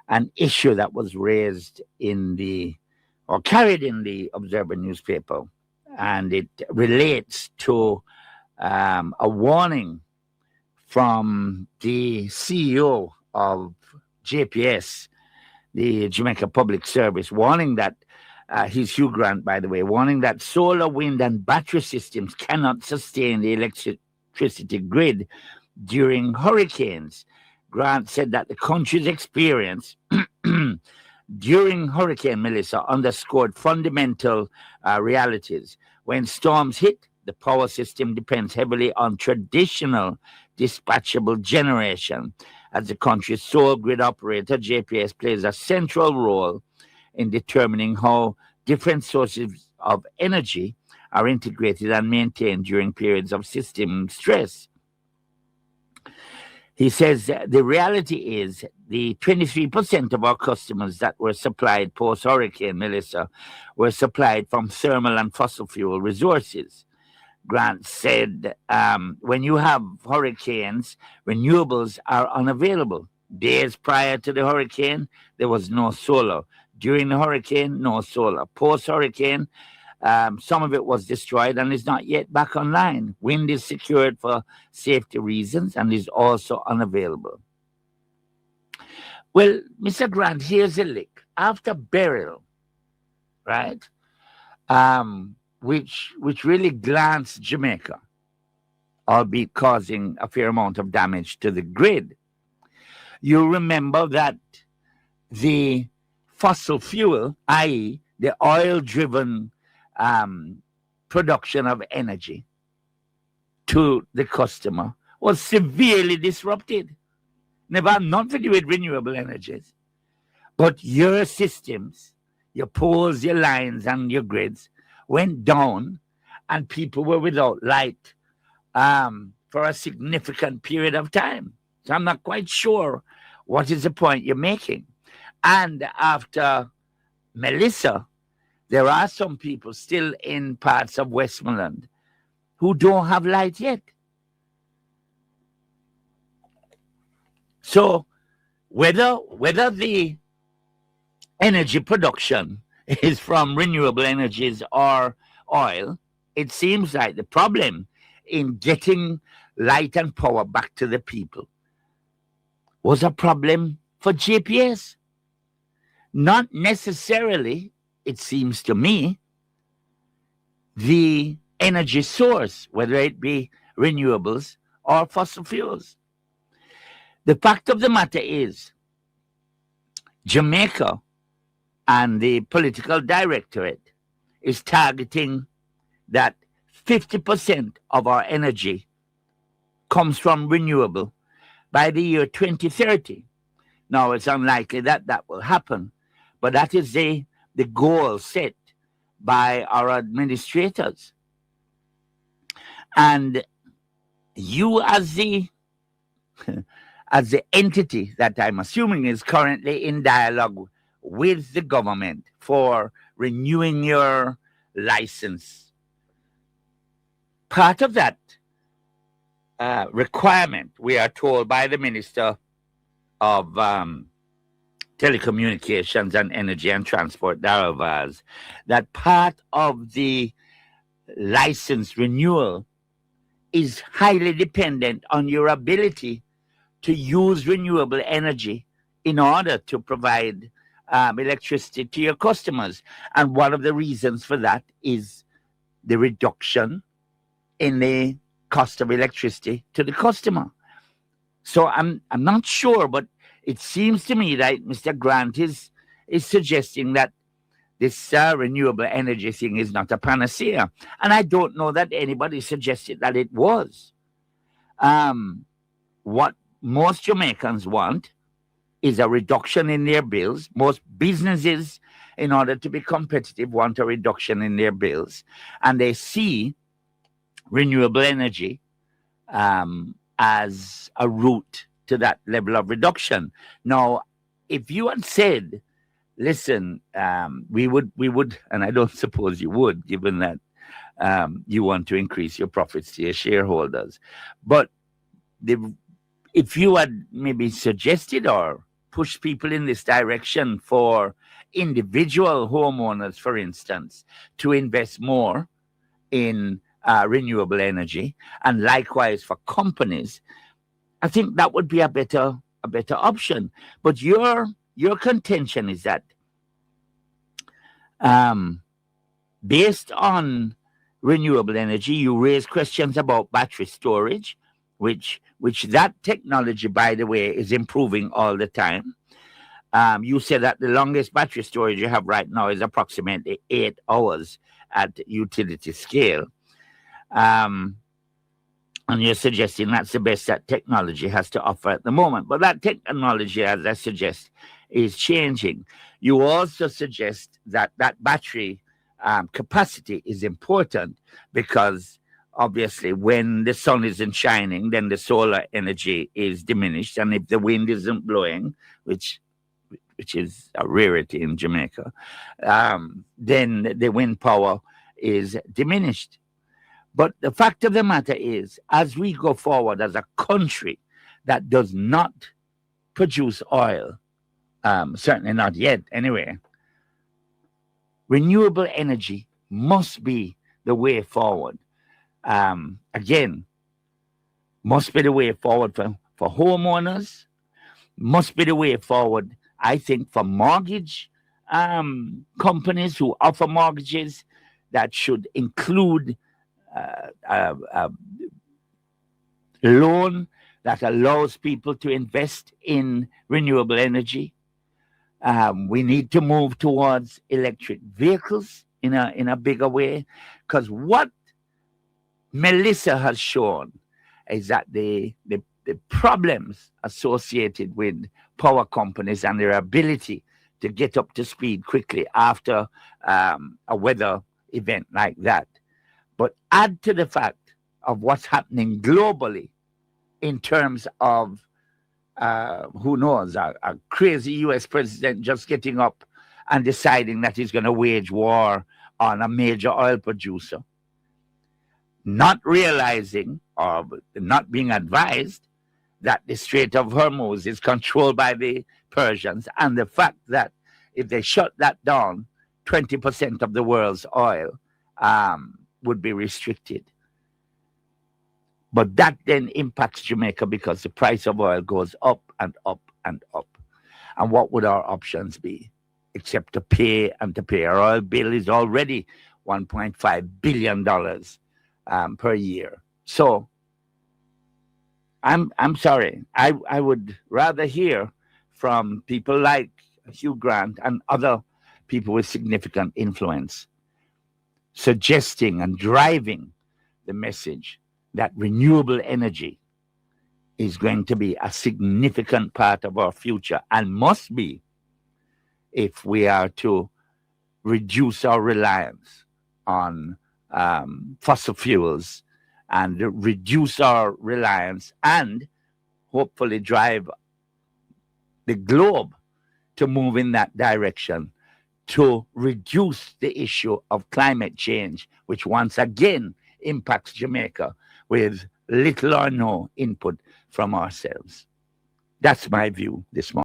an issue that was raised in the or carried in the Observer newspaper, and it relates to a warning from the CEO of JPS, the Jamaica Public Service, warning that he's Hugh Grant, by the way, warning that solar, wind, and battery systems cannot sustain the electricity grid during hurricanes. Grant said that the country's experience during Hurricane Melissa underscored fundamental realities. When storms hit, the power system depends heavily on traditional dispatchable generation. As the country's sole grid operator, JPS plays a central role in determining how different sources of energy are integrated and maintained during periods of system stress. He says the reality is the 23% of our customers that were supplied post-Hurricane Melissa were supplied from thermal and fossil fuel resources. Grant said when you have hurricanes, renewables are unavailable. Days prior to the hurricane, there was no solar. During the hurricane, no solar. Post-hurricane, some of it was destroyed and is not yet back online. Wind is secured for safety reasons and is also unavailable. Well, Mr. Grant, here's a lick. After Beryl, right, which really glanced Jamaica, albeit causing a fair amount of damage to the grid, you remember that the fossil fuel, i.e., the oil-driven production of energy to the customer, was severely disrupted. Never not to do with renewable energies, but your systems, your poles, your lines, and your grids went down, and people were without light for a significant period of time. So I'm not quite sure what is the point you're making. And after Melissa, there are some people still in parts of Westmoreland who don't have light yet. So whether the energy production is from renewable energies or oil, it seems like the problem in getting light and power back to the people was a problem for JPS. Not necessarily, it seems to me, the energy source, whether it be renewables or fossil fuels. The fact of the matter is, Jamaica and the political directorate is targeting that 50% of our energy comes from renewable by the year 2030. Now, it's unlikely that that will happen, but that is the goal set by our administrators. And you as the entity that I'm assuming is currently in dialogue with the government for renewing your license, part of that requirement, we are told by the Minister of Telecommunications and Energy and Transport, Darrell Vaz, that part of the license renewal is highly dependent on your ability to use renewable energy in order to provide electricity to your customers. And one of the reasons for that is the reduction in the cost of electricity to the customer. So I'm not sure, but it seems to me that Mr. Grant is suggesting that this renewable energy thing is not a panacea. And I don't know that anybody suggested that it was. What most Jamaicans want is a reduction in their bills. Most businesses, in order to be competitive, want a reduction in their bills. And they see renewable energy as a route to that level of reduction. Now, if you had said, listen, we would, and I don't suppose you would, given that you want to increase your profits to your shareholders, but if you had maybe suggested or push people in this direction for individual homeowners, for instance, to invest more in renewable energy, and likewise for companies, I think that would be a better option. But your contention is that based on renewable energy, you raise questions about battery storage, which that technology, by the way, is improving all the time. You said that the longest battery storage you have right now is approximately 8 hours at utility scale. And you're suggesting that's the best that technology has to offer at the moment. But that technology, as I suggest, is changing. You also suggest that battery capacity is important because obviously when the sun isn't shining, then the solar energy is diminished. And if the wind isn't blowing, which is a rarity in Jamaica, then the wind power is diminished. But the fact of the matter is, as we go forward as a country that does not produce oil, certainly not yet anyway, renewable energy must be the way forward. Again, must be the way forward for homeowners, must be the way forward, I think, for mortgage companies who offer mortgages that should include a loan that allows people to invest in renewable energy. We need to move towards electric vehicles in a bigger way, because what Melissa has shown is that the problems associated with power companies and their ability to get up to speed quickly after a weather event like that. But add to the fact of what's happening globally in terms of, who knows, a crazy U.S. president just getting up and deciding that he's going to wage war on a major oil producer, not realizing or not being advised that the Strait of Hormuz is controlled by the Persians, and the fact that if they shut that down, 20% of the world's oil would be restricted. But that then impacts Jamaica because the price of oil goes up and up and up. And what would our options be except to pay and to pay? Our oil bill is already $1.5 billion per year. So I'm sorry. I would rather hear from people like Hugh Grant and other people with significant influence suggesting and driving the message that renewable energy is going to be a significant part of our future and must be if we are to reduce our reliance on fossil fuels and reduce our reliance and hopefully drive the globe to move in that direction to reduce the issue of climate change, which once again impacts Jamaica with little or no input from ourselves. That's my view this morning.